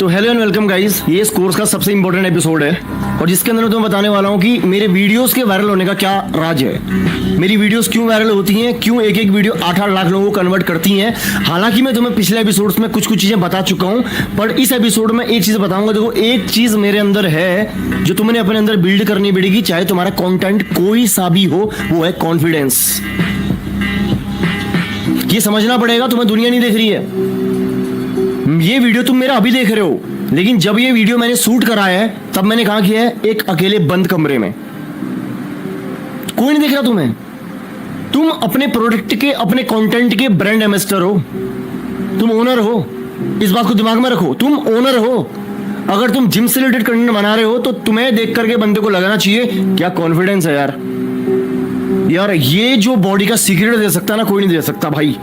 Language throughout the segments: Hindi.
तो हेलो एंड वेलकम गाइस, ये इस कोर्स का सबसे इंपॉर्टेंट एपिसोड है और जिसके अंदर मैं तुम्हें बताने वाला हूँ कि मेरे वीडियोस के वायरल होने का क्या राज है। मेरी वीडियोस क्यों वायरल होती हैं, क्यों एक एक वीडियो 8-8 लाख लोगों को कन्वर्ट करती हैं। हालांकि मैं तुम्हें पिछले एपिसोड्स में कुछ चीजें बता चुका हूँ, पर इस एपिसोड में एक चीज बताऊंगा। देखो, एक चीज मेरे अंदर है जो तुम्हें अपने अंदर बिल्ड करनी पड़ेगी, चाहे तुम्हारा कॉन्टेंट कोई सा भी हो, वो है कॉन्फिडेंस। ये समझना पड़ेगा, तुम्हें दुनिया नहीं देख रही है। ये वीडियो तुम मेरा अभी देख रहे हो, लेकिन जब ये वीडियो मैंने शूट करा है तब मैंने कहा किया है एक अकेले बंद कमरे में, कोई नहीं देख रहा तुम्हें। तुम अपने प्रोडक्ट के, अपने कंटेंट के ब्रांड एम्बेसडर हो, तुम ओनर हो। इस बात को दिमाग में रखो, तुम ओनर हो। अगर तुम जिम से रिलेटेड कंटेंट बना रहे हो तो तुम्हें देख करके बंदे को लगाना चाहिए क्या कॉन्फिडेंस है यार। ये जो बॉडी का सीक्रेट दे सकता ना, कोई नहीं दे सकता भाई।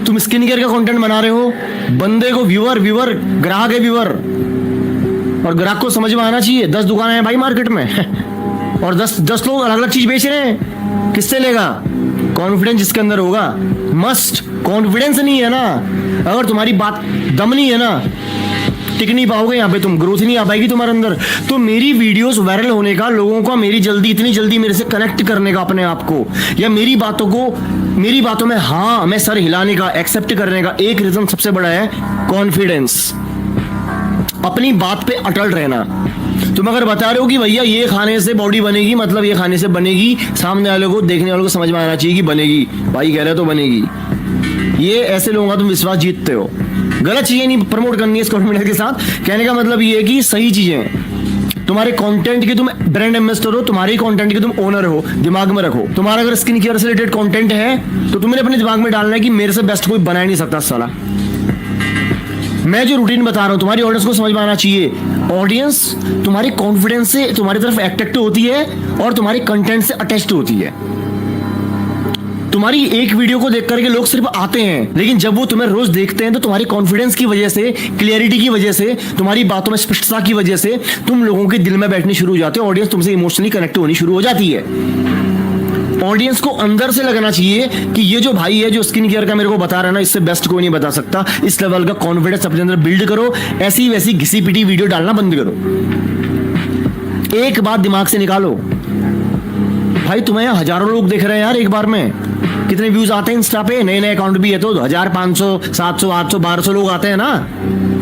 तुम स्किन केयर का कंटेंट बना रहे हो, बंदे को व्यूअर ग्राहक है व्यूअर, और ग्राहक को समझ में आना चाहिए 10 दुकानें हैं भाई मार्केट में और 10 लोग अलग अलग चीज बेच रहे हैं, किससे लेगा? कॉन्फिडेंस जिसके अंदर होगा। मस्ट कॉन्फिडेंस नहीं है ना, अगर तुम्हारी बात दम नहीं है ना, टिक नहीं पाओगे यहाँ पे, तुम ग्रोथ नहीं आ पाएगी तुम्हारे अंदर। तो मेरी वीडियोस वायरल होने का, लोगों को इतनी जल्दी मेरे से कनेक्ट करने का अपने आप को, या मेरी बातों में हाँ मैं सर हिलाने का, एक्सेप्ट करने का एक रीजन सबसे बड़ा है कॉन्फिडेंस। अपनी बात पे अटल रहना। तुम अगर बता रहे हो कि भैया ये खाने से बॉडी बनेगी, मतलब ये खाने से बनेगी, सामने वाले को, देखने वालों को समझ में आना चाहिए कि बनेगी। भाई कह रहे तो बनेगी। ये ऐसे लोगों का तुम विश्वास जीतते हो। गलत चीजें नहीं प्रमोट करनी है इस कॉन्फिडेंस के साथ। कहने का मतलब ये है कि सही चीजें, तुम्हारे कंटेंट के तुम ब्रांड एम्बेसडर हो, तुम्हारे कंटेंट के तुम ओनर हो, दिमाग में रखो। तुम्हारा अगर स्किन केयर से रिलेटेड कंटेंट है तो तुम्हें अपने दिमाग में डालना है कि मेरे से बेस्ट कोई बना ही नहीं सकता साला। मैं जो रूटीन बता रहा हूं तुम्हारी ऑडियंस को समझ में आना चाहिए। ऑडियंस तुम्हारे कॉन्फिडेंस से तुम्हारी तरफ अट्रैक्ट होती है और तुम्हारे कंटेंट से अटैच्ड होती है। तुम्हारी एक वीडियो को देख करके लोग सिर्फ आते हैं, लेकिन जब वो तुम्हें रोज देखते हैं तो तुम्हारी कॉन्फिडेंस की वजह से, क्लियरिटी की वजह से, तुम्हारी बातों में स्पष्टता की वजह से तुम लोगों के दिल में बैठने शुरू हो जाते हो। ऑडियंस तुमसे इमोशनली कनेक्ट होनी शुरू हो जाती है। ऑडियंस को अंदर से लगना चाहिए कि ये जो भाई है, जो स्किन केयर का मेरे को बता रहा है ना, इससे बेस्ट कोई नहीं बता सकता। इस लेवल का कॉन्फिडेंस अपने अंदर बिल्ड करो। ऐसी वैसी घिसी पिटी वीडियो डालना बंद करो। एक बात दिमाग से निकालो, भाई तुम्हें यहाँ हजारों लोग देख रहे हैं यार एक बार में। कितने व्यूज आते हैं इंस्टा पे, नए नए अकाउंट भी है तो 1000, 500, 700, 800, 1200 लोग आते हैं ना।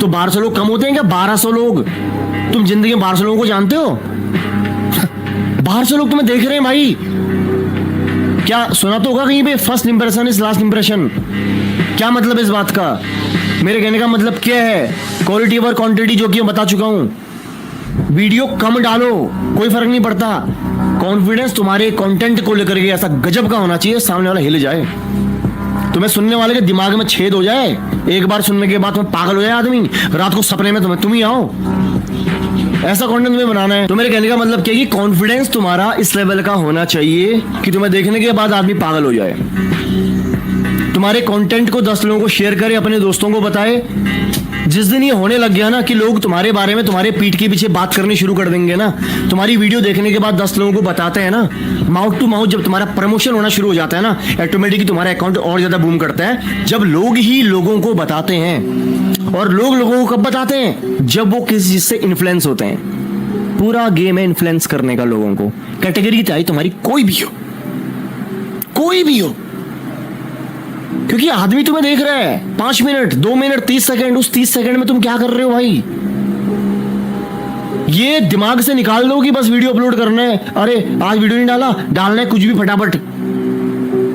तो 1200 लोग कम होते हैं क्या? 1200 लोग। तुम जिंदगी में 1200 लोगों को जानते हो? 1200 लोग तुम्हें देख रहे हैं भाई। क्या सुना तो होगा कहीं पे, first impression is last impression. क्या मतलब इस बात का? मेरे कहने का मतलब क्या है? क्वालिटी ओवर क्वांटिटी, जो कि मैं बता चुका हूं। वीडियो कम डालो, कोई फर्क नहीं पड़ता। कॉन्फिडेंस तुम्हारे कंटेंट को लेकर के ऐसा गजब का होना चाहिए, सामने वाला हिल जाए, तुम्हें सुनने वाले के दिमाग में छेद हो जाए। एक बार सुनने के बाद तुम्हें पागल हो जाए आदमी, रात को सपने में तुम ही आओ। ऐसा कंटेंट तुम्हें बनाना है। तो मेरे कहने का मतलब क्या है कि कॉन्फिडेंस तुम्हारा इस लेवल का होना चाहिए कि तुम्हें देखने के बाद आदमी पागल हो जाए। तुम्हारे कंटेंट को 10 लोगों को शेयर करे, अपने दोस्तों को बताए। जिस दिन ये होने लग गया ना कि लोग तुम्हारे बारे में, तुम्हारे पीठ के पीछे बात करनी शुरू कर देंगे ना, तुम्हारी वीडियो देखने के बाद 10 लोगों को बताते हैं ना, माउथ टू माउथ जब तुम्हारा प्रमोशन होना शुरू हो जाता है ना, ऑटोमेटिकली तुम्हारा अकाउंट और ज्यादा बूम करता है। जब लोग ही लोगों को बताते हैं, और लोग लोगों को कब बताते हैं? जब वो किसी चीज से इन्फ्लुएंस होते हैं। पूरा गेम है इन्फ्लुएंस करने का लोगों को। कैटेगरी चाहे तुम्हारी कोई भी हो, क्योंकि आदमी तुम्हें देख रहा है 5 मिनट, 2 मिनट, 30 सेकंड। उस 30 सेकंड में तुम क्या कर रहे हो भाई? ये दिमाग से निकाल दो कि बस वीडियो अपलोड करना है। अरे आज वीडियो नहीं डालना है कुछ भी फटाफट।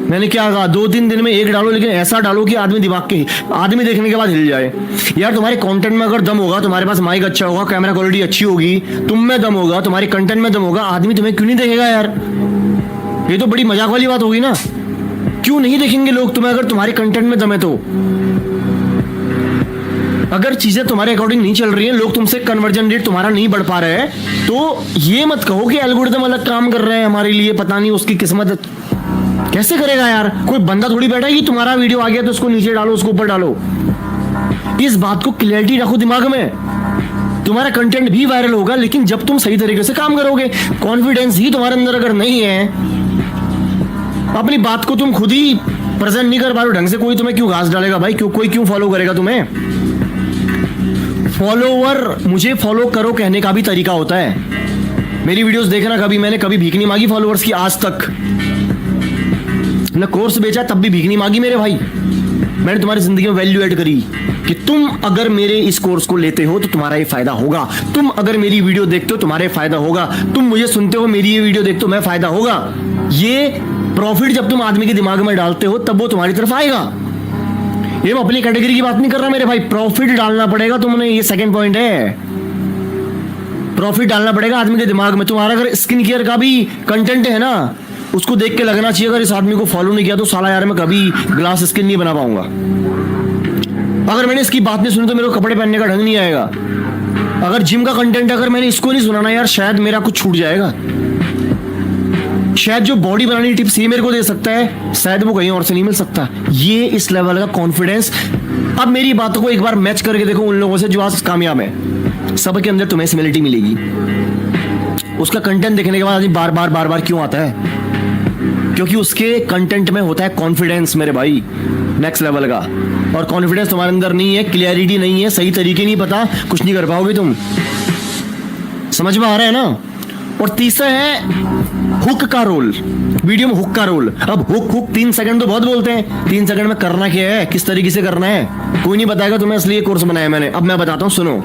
मैंने क्या कहा, 2-3 दिन में एक डालो, लेकिन ऐसा डालो कि आदमी देखने के बाद हिल जाए। यार तुम्हारे कंटेंट में अगर दम होगा, तुम्हारे पास माइक अच्छा होगा, कैमरा क्वालिटी अच्छी होगी, तुम में दम होगा, तुम्हारे कंटेंट में दम होगा, आदमी तुम्हें क्यों नहीं देखेगा यार? ये तो बड़ी मजाक वाली बात होगी ना। क्यों नहीं देखेंगे लोग तुम्हें अगर तुम्हारे कंटेंट में दम है तो? अगर चीजें तुम्हारे अकॉर्डिंग नहीं चल रही हैं, लोग तुमसे कन्वर्जन रेट तुम्हारा नहीं बढ़ पा रहे हैं, तो ये मत कहो कि एल्गोरिथम अलग काम कर रहे हैं हमारे लिए, पता नहीं उसकी किस्मत कैसे करेगा यार। कोई बंदा थोड़ी बैठा है कि तुम्हारा वीडियो आ गया तो उसको नीचे डालो, उसको ऊपर डालो। इस बात को क्लियरिटी रखो दिमाग में। तुम्हारा कंटेंट भी वायरल होगा, लेकिन जब तुम सही तरीके से काम करोगे। कॉन्फिडेंस ही तुम्हारे अंदर अगर नहीं है, अपनी बात को तुम खुद ही प्रेजेंट नहीं कर पा रहे ढंग से, कोई तुम्हें क्यों घास डालेगा भाई? कोई क्यों फॉलो करेगा तुम्हें? मुझे फॉलो करो कहने का भी तरीका होता है। मेरी वीडियोस देखना, कभी मैंने कभी भीख नहीं मांगी फॉलोअर्स की आज तक। मैं कोर्स बेचा तब भी भीख नहीं मांगी मेरे भाई। मैंने तुम्हारी जिंदगी में वैल्यू ऐड करी कि तुम अगर मेरे इस कोर्स को लेते हो तो तुम्हारा ये फायदा होगा, तुम अगर मेरी वीडियो देखते हो तुम्हारा ये फायदा होगा, तुम मुझे सुनते हो मेरी ये वीडियो देखते हो मैं फायदा होगा। ये प्रॉफिट जब तुम आदमी के दिमाग में डालते हो तब वो तुम्हारी तरफ आएगा। ये मैं अपनी कैटेगरी की बात नहीं कर रहा मेरे भाई, प्रॉफिट डालना पड़ेगा तुमने, ये सेकंड पॉइंट है। प्रॉफिट डालना पड़ेगा आदमी के दिमाग में। तुम्हारा अगर स्किन केयर का भी कंटेंट है ना, उसको देख के लगना चाहिए अगर इस आदमी को फॉलो नहीं किया तो साला यार मैं कभी ग्लास स्किन नहीं बना पाऊंगा। अगर मैंने इसकी बात नहीं सुनी तो मेरे को कपड़े पहनने का ढंग नहीं आएगा। अगर जिम का कंटेंट अगर मैंने इसको नहीं सुना ना यार, शायद मेरा कुछ छूट जाएगा। शायद जो बॉडी बनाने की टिप्स ये मेरे को दे सकता है, शायद वो कहीं और से नहीं मिल सकता। ये इस लेवल का कॉन्फिडेंस। अब मेरी बातों को एक बार मैच करके देखो उन लोगों से जो आज कामयाब है, सबके अंदर तुम्हें सिमिलरिटी मिलेगी। उसका कंटेंट देखने के बाद आदमी बार बार क्यों आता है? क्योंकि उसके कंटेंट में होता है कॉन्फिडेंस मेरे भाई, नेक्स्ट लेवल का। और कॉन्फिडेंस तुम्हारे अंदर नहीं है, क्लियरिटी नहीं है, सही तरीके नहीं पता, कुछ नहीं कर पाओगे तुम। समझ में आ रहा है ना? और तीसरा है हुक का रोल, वीडियो में हुक का रोल। अब हुक 3 सेकंड तो बहुत बोलते हैं, 3 सेकंड में करना क्या है, किस तरीके से करना है, कोई नहीं बताएगा तुम्हें, इसलिए कोर्स बनाया मैंने। अब मैं बताता हूं, सुनो।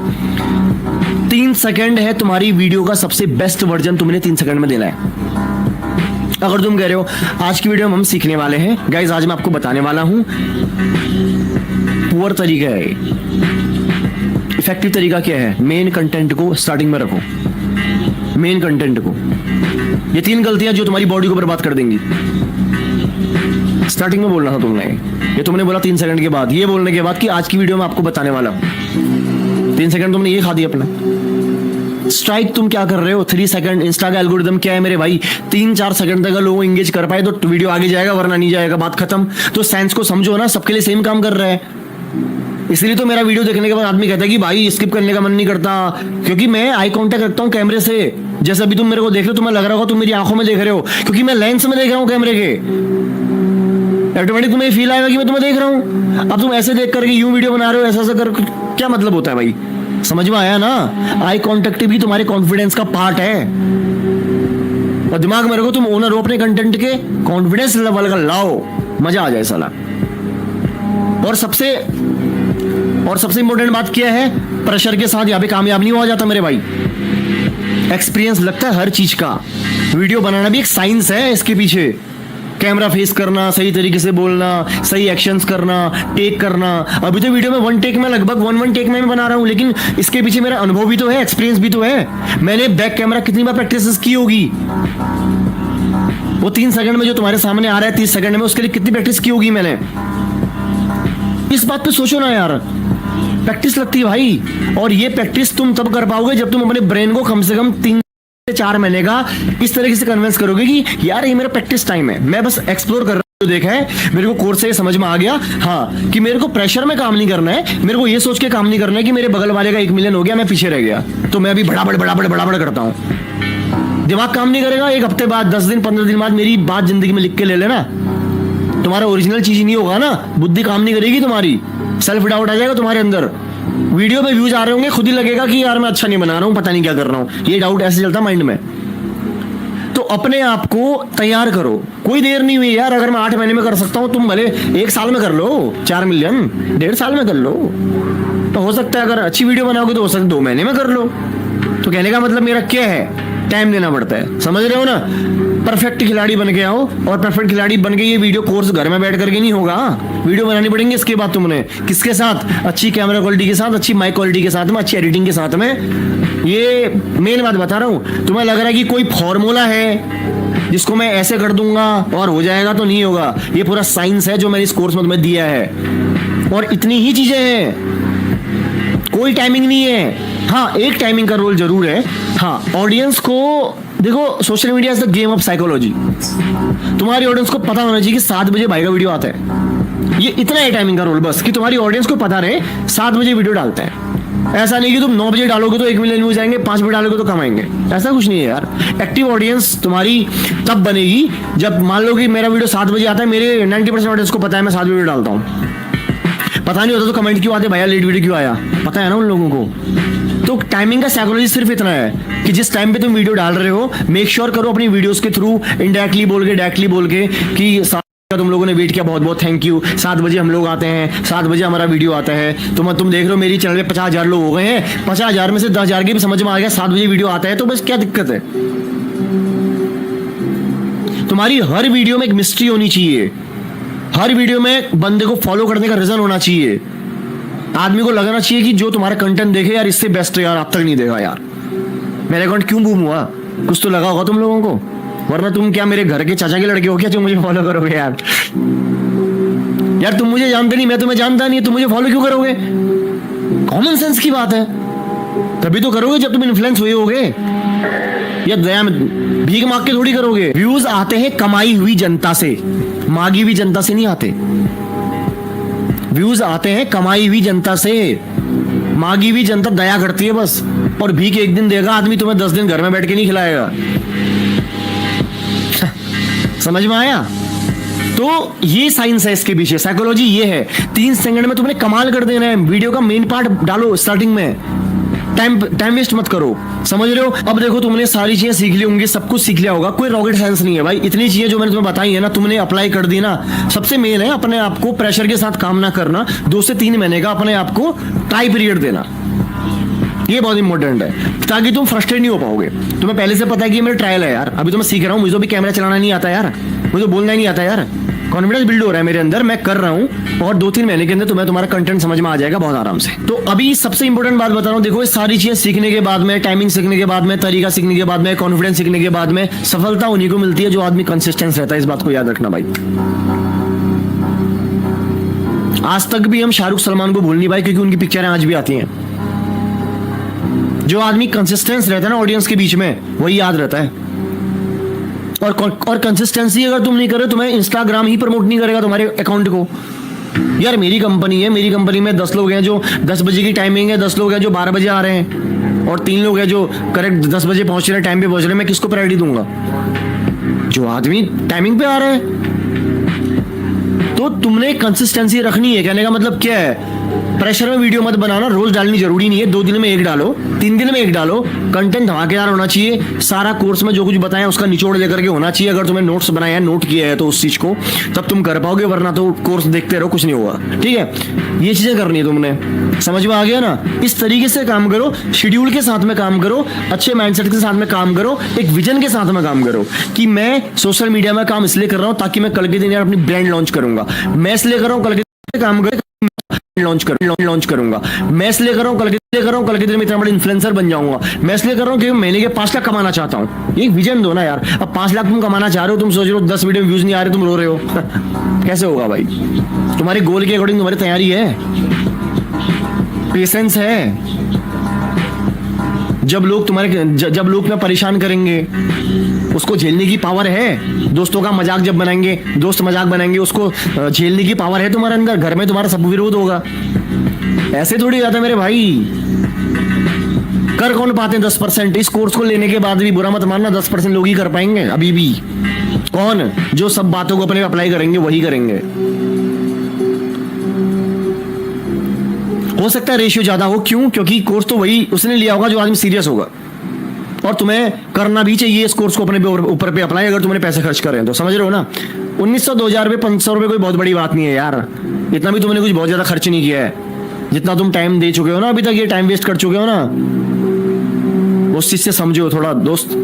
3 सेकंड है तुम्हारी वीडियो का सबसे बेस्ट वर्जन, तुमने 3 सेकंड में देना है। अगर तुम कह रहे हो आज की वीडियो में हम सीखने वाले हैं गाइस, आज मैं आपको बताने वाला हूं पुअर तरीका है, इफेक्टिव तरीका क्या है। मेन कंटेंट को स्टार्टिंग में रखो, मेन कंटेंट को। ये 3 गलतियां जो तुम्हारी बॉडी को बर्बाद कर देंगी। स्टार्टिंग में बोलना था तुमने, ये तुमने बोला 3 सेकंड के बाद, ये बोलने के बाद कि आज की वीडियो में आपको बताने वाला हूं। 3 सेकंड तुमने ये खा दिया अपना स्ट्राइक। तुम क्या कर रहे हो? 3 सेकंड। इंस्टा का एल्गोरिदम क्या है मेरे भाई, 3-4 सेकंड तक अगर लोग एंगेज कर पाए तो वीडियो आगे जाएगा, वरना नहीं जाएगा, बात खत्म। तो साइंस को समझो ना, सबके लिए सेम काम कर रहा है। इसलिए तो मेरा वीडियो देखने के बाद आदमी कहता है कि भाई स्किप करने का मन नहीं करता, क्योंकि मैं आई कांटेक्ट रखता हूँ कैमरे से। जैसे अभी तुम मेरे को देख रहे हो, तुम्हें लग रहा होगा तुम मेरी आंखों में देख रहे हो, क्योंकि मैं लेंस में देख रहा हूँ कैमरे के। ऑटोमेटिक तुम्हें फील आएगा कि मैं तुम्हें देख रहा हूँ। अब तुम ऐसे देख करके यूं वीडियो बना रहे हो, ऐसा कर, क्या मतलब होता है भाई? समझ में आया ना? आई कांटेक्ट भी तुम्हारे कॉन्फिडेंस का पार्ट है। और दिमाग में रखो, तुम ओनर हो अपने कंटेंट के, कॉन्फिडेंस लेवल का लाओ, मजा आ जाए साला। और सबसे इंपॉर्टेंट बात क्या है, प्रेशर के साथ यहाँ पे कामयाब नहीं हुआ जाता मेरे भाई। एक्सपीरियंस लगता है हर चीज का। वीडियो बनाना भी एक साइंस है, इसके पीछे कैमरा फेस करना, सही तरीके से बोलना, सही एक्शंस करना, टेक करना। अभी तो वीडियो में 1 टेक में लगभग 1 टेक में बना रहा हूं, लेकिन इसके पीछे मेरा अनुभव भी तो है, एक्सपीरियंस भी तो है। मैंने बैक कैमरा कितनी बार प्रैक्टिस की होगी। वो 3 सेकंड में जो तुम्हारे सामने आ रहा है 30 सेकंड में, उसके लिए कितनी प्रैक्टिस की होगी मैंने। इस बात पे सोचो ना यार, प्रैक्टिस लगती है भाई। और ये प्रैक्टिस तुम तब कर पाओगे जब तुम अपने ब्रेन को कम से कम 3 से 4 महीने का इस तरीके से कन्विंस करोगे कि यार ये मेरा प्रैक्टिस टाइम है, मैं बस एक्सप्लोर कर रहा हूं। देखा है मेरे को कोर्स से समझ में आ गया, हाँ, कि मेरे को प्रेशर में काम नहीं करना है, मेरे को ये सोच के काम नहीं करना है कि मेरे बगल वाले का 1 मिलियन हो गया, मैं पीछे रह गया तो मैं अभी बड़ा करता हूं। दिमाग काम नहीं करेगा। 1 हफ्ते बाद, 10 दिन, 15 दिन बाद मेरी बात जिंदगी में लिख के ले लेना। तुम्हारा ओरिजिनल चीज नहीं होगा ना, बुद्धि काम नहीं करेगी तुम्हारी, सेल्फ डाउट आ जाएगा तुम्हारे अंदर। वीडियो में व्यूज आ रहे होंगे, खुद ही लगेगा कि यार मैं अच्छा नहीं बना रहा हूं, पता नहीं क्या कर रहा हूं। ये डाउट ऐसे चलता माइंड में। तो अपने आप को तैयार करो, कोई देर नहीं हुई यार। अगर मैं 8 महीने में कर सकता हूं, तुम भले 1 साल में कर लो 4 मिलियन, 1.5 साल में कर लो तो हो सकता है। अगर अच्छी वीडियो बनाओगे तो हो सकता है 2 महीने में कर लो। तो कहने का मतलब मेरा क्या है, टाइम देना पड़ता है, समझ रहे हो ना? परफेक्ट खिलाड़ी बन के आओ, और परफेक्ट खिलाड़ी बन के ये वीडियो कोर्स घर में बैठ करके नहीं होगा, वीडियो बनानी पड़ेंगे इसके बाद तुमने। किसके साथ? अच्छी कैमरा क्वालिटी के साथ, अच्छी माइक क्वालिटी के साथ में, अच्छी एडिटिंग के साथ में। ये मेन बात बता रहा हूं। तुम्हें लग रहा है कि कोई फॉर्मूला है जिसको मैं ऐसे कर दूंगा और हो जाएगा, तो नहीं होगा। ये पूरा साइंस है जो मैंने इस कोर्स में तुम्हें दिया है, और इतनी ही चीजें हैं, कोई टाइमिंग नहीं है। हाँ, एक टाइमिंग का रोल जरूर है। हाँ, ऑडियंस को देखो, social media is the game of psychology. तुम्हारी ऑडियंस को पता होना चाहिए कि 7 बजे भाई का वीडियो आता है। ये इतना है टाइमिंग का रोल, बस कि तुम्हारी ऑडियंस को पता रहे 7 बजे वीडियो डालते हैं। ऐसा नहीं कि तुम 9 बजे डालोगे तो 1 मिलियन व्यूज आएंगे, 5 बजे डालोगे तो कम आएंगे, ऐसा कुछ नहीं है यार। एक्टिव ऑडियंस तुम्हारी तब बनेगी जब मान लो कि मेरा वीडियो 7 बजे आता है, मेरे 90% ऑडियंस को पता है मैं 7 बजे डालता हूँ। पता नहीं होता तो कमेंट क्यों आते, भैया लेट वीडियो क्यों आया। पता है ना उन लोगों को। तो टाइमिंग का साइकोलॉजी सिर्फ इतना है कि जिस टाइम पे तुम वीडियो डाल रहे हो मेक श्योर करो अपनी वीडियोस के थ्रू इनडायरेक्टली बोल के डायरेक्टली बोल के कि तुम लोगों ने वेट किया, बहुत बहुत थैंक यू, 7 बजे हम लोग आते हैं, 7 बजे हमारा वीडियो आता है। तुम देख रहे हो मेरी चैनल पे 50,000 लोग हो गए हैं, 50,000 में से 10,000 की भी समझ में आ गया 7 बजे वीडियो आता है, तो बस क्या दिक्कत है। तुम्हारी हर वीडियो में एक मिस्ट्री होनी चाहिए, हर वीडियो में बंदे को फॉलो करने का रीजन होना चाहिए, आदमी को लगना चाहिए कि जो तुम्हारा कंटेंट देखे यार इससे बेस्ट यार अब तक नहीं देखा यार, मेरा अकाउंट क्यों बूम हुआ, कुछ तो लगा होगा तुम लोगों को, वरना तुम क्या मेरे घर के चाचा के लड़के हो क्या जो मुझे फॉलो करोगे यार। यार तुम मुझे जानते नहीं, मैं तुम्हें जानता नहीं, तुम मुझे फॉलो क्यों करोगे? कॉमन सेंस की बात है, तभी तो करोगे जब तुम इन्फ्लुएंस हुए होगे, या दया में भीख मांग के थोड़ी करोगे। व्यूज आते हैं कमाई हुई जनता से, मांगी हुई जनता से नहीं आते। व्यूज आते हैं कमाई हुई जनता से, मांगी हुई जनता दया करती है बस, और भीख एक दिन देगा आदमी, तुम्हें 10 दिन घर में बैठ के नहीं खिलाएगा। समझ में आया? तो ये साइंस है इसके पीछे, साइकोलॉजी ये है। 3 सेकंड में तुमने कमाल कर देना है, वीडियो का मेन पार्ट डालो स्टार्टिंग में, टाइम वेस्ट मत करो, समझ रहे हो? अब देखो तुमने सारी चीजें सीख ली होंगी, सब कुछ सीख लिया होगा, कोई रॉकेट साइंस नहीं है भाई। इतनी चीजें जो मैंने तुम्हें बताई है ना, तुमने अप्लाई कर दी ना, सबसे मेन है अपने आप को प्रेशर के साथ काम ना करना, 2 से 3 महीने का अपने आप को ट्राई पीरियड देना, ये बहुत इंपॉर्टेंट है, ताकि तुम फ्रस्ट्रेट नहीं हो पाओगे। तुम्हें पहले से पता है कि मेरा ट्रायल है यार, अभी तो मैं सीख रहा हूँ, मुझे भी कैमरा चलाना नहीं आता यार, मुझे बोलना ही नहीं आता यार, कॉन्फिडेंस बिल्ड हो रहा है मेरे अंदर, मैं कर रहा हूँ, और 2-3 महीने के अंदर तुम्हें तुम्हारा कंटेंट समझ में आ जाएगा बहुत आराम से। तो अभी सबसे इंपॉर्टेंट बात बता रहा हूँ, देखो ये सारी चीजें सीखने के बाद में, टाइमिंग सीखने के बाद में, तरीका सीखने के बाद में, कॉन्फिडेंस सीखने के बाद में, सफलता उन्हीं को मिलती है जो आदमी कंसिस्टेंस रहता है, इस बात को याद रखना भाई। आज तक भी हम शाहरुख सलमान को भूल नहीं पाए, क्योंकि उनकी पिक्चरें आज भी आती हैं। जो आदमी कंसिस्टेंस रहता है ना ऑडियंस के बीच में, वही याद रहता है। और कंसिस्टेंसी अगर तुम नहीं करे, तुम्हें इंस्टाग्राम ही प्रमोट नहीं करेगा तुम्हारे अकाउंट को। यार मेरी कंपनी है, मेरी कंपनी में 10 लोग हैं जो 10 बजे की टाइमिंग है, 10 लोग हैं जो 12 बजे आ रहे हैं, और 3 लोग हैं जो करेक्ट 10 बजे पहुंच रहे हैं, टाइम पे पहुंच रहे हैं। मैं किसको प्रायोरिटी दूंगा? जो आदमी टाइमिंग पे आ रहे हैं। तो तुमने कंसिस्टेंसी रखनी है, कहने का मतलब क्या है? प्रेशर में वीडियो मत बनाना, रोज डालनी जरूरी नहीं है, 2 दिन में 1 डालो, 3 दिन में 1 डालो, कंटेंट धमाकेदार होना चाहिए, सारा कोर्स में जो कुछ बताया उसका निचोड़ लेकर के होना चाहिए। अगर तुम्हें नोट्स बनाया है, नोट किया है तो उस चीज को तब तुम कर पाओगे, वरना तो कोर्स देखते रहो, कुछ नहीं होगा। ठीक है, ये चीजें करनी है तुमने, समझ में आ गया ना? इस तरीके से काम करो, शेड्यूल के साथ में काम करो, अच्छे माइंडसेट के साथ में काम करो, एक विजन के साथ में काम करो कि मैं सोशल मीडिया में काम इसलिए कर रहा हूं ताकि मैं कल के दिन यार अपनी ब्रांड लॉन्च करूंगा, मैं इसलिए कर रहा हूं कल के काम कर लॉन्च करूंगा, मैं इसलिए कर रहा हूं कल के दिन में इतना बड़ा इन्फ्लुएंसर बन जाऊंगा, मैं इसलिए कर रहा हूं कि महीने के 5 लाख कमाना चाहता हूं। ये विजन दो ना यार। अब 5 लाख तुम कमाना चाह रहे हो, तुम सोच रहे हो 10 वीडियो व्यूज नहीं आ रहे, तुम रो रहे हो कैसे होगा भाई? तुम्हारे गोल के अकॉर्डिंग तुम्हारी तैयारी है, पेशेंस है। जब लोग तुम्हें परेशान करेंगे, उसको झेलने की पावर है। दोस्तों का मजाक जब बनाएंगे, दोस्त मजाक बनाएंगे, उसको झेलने की पावर है तुम्हारे अंदर। घर में तुम्हारा सब विरोध होगा, ऐसे थोड़ी जाता मेरे भाई। कर कौन पाते हैं 10%? इस कोर्स को लेने के बाद भी बुरा मत मानना, 10% लोग ही कर पाएंगे अभी भी। कौन? जो सब बातों को अपने अप्लाई करेंगे वही करेंगे। हो सकता है रेशियो ज्यादा हो, क्यों? क्योंकि कोर्स तो वही उसने लिया होगा जो आदमी सीरियस होगा, और तुम्हें करना भी चाहिए इस कोर्स को अपने ऊपर पे अप्लाई, अगर तुमने पैसे खर्च कर रहे हैं तो। समझ रहे हो ना? 1900 2000 रुपए 500 रुपए कोई बहुत बड़ी बात नहीं है यार, इतना भी तुमने कुछ बहुत ज्यादा खर्च नहीं किया है। जितना तुम टाइम दे चुके हो ना अभी तक, ये टाइम वेस्ट कर चुके हो ना, उस चीज से समझो थोड़ा दोस्त।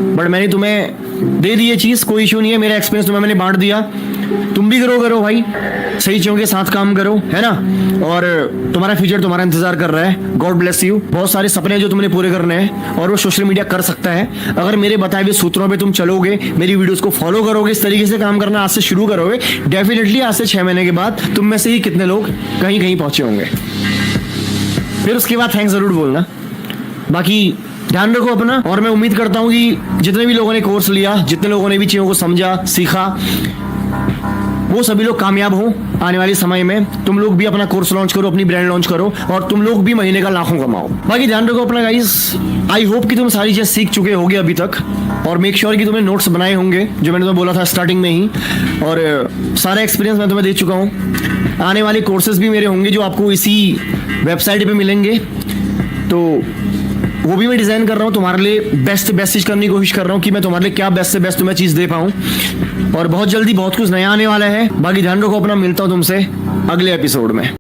बट मैंने तुम्हें दे दी ये चीज, कोई इशू नहीं है, मेरा एक्सपीरियंस तुम्हें मैंने बांट दिया। तुम भी करो भाई, सही चीजों के साथ काम करो, है ना? और तुम्हारा फ्यूचर तुम्हारा इंतजार कर रहा है। God bless you. बहुत सारे सपने जो तुमने पूरे करने हैं, और वो सोशल मीडिया कर सकता है अगर मेरे बताए हुए सूत्रों पे तुम चलोगे, मेरी वीडियोस को फॉलो करोगे, इस तरीके से काम करना आज से शुरू करोगे, डेफिनेटली आज से 6 महीने के बाद तुम में से ही कितने लोग कहीं कहीं पहुंचे होंगे। फिर उसके बाद थैंक्स जरूर बोलना। बाकी ध्यान रखो अपना, और मैं उम्मीद करता हूं कि जितने भी लोगों ने कोर्स लिया, जितने लोगों ने भी चीजों को समझा, सीखा, वो सभी लोग कामयाब हो आने वाले समय में। तुम लोग भी अपना कोर्स लॉन्च करो, अपनी ब्रांड लॉन्च करो और तुम लोग भी महीने का लाखों कमाओ। बाकी ध्यान रखो अपना गाइस। आई होप कि तुम सारी चीजें सीख चुके होगे अभी तक और मेक श्योर कि तुमने नोट्स बनाए होंगे जो मैंने तुम्हें बोला था स्टार्टिंग में ही, और सारा एक्सपीरियंस मैं तुम्हें दे चुका हूँ। आने वाले कोर्सेज भी मेरे होंगे जो आपको इसी वेबसाइट पे मिलेंगे, तो वो भी मैं डिजाइन कर रहा हूँ तुम्हारे लिए। बेस्ट चीज करने की कोशिश कर रहा हूँ कि मैं तुम्हारे लिए क्या बेस्ट से बेस्ट तुम्हें चीज दे पाऊँ, और बहुत जल्दी बहुत कुछ नया आने वाला है। बाकी ध्यान रखो अपना, मिलता हूँ तुमसे अगले एपिसोड में।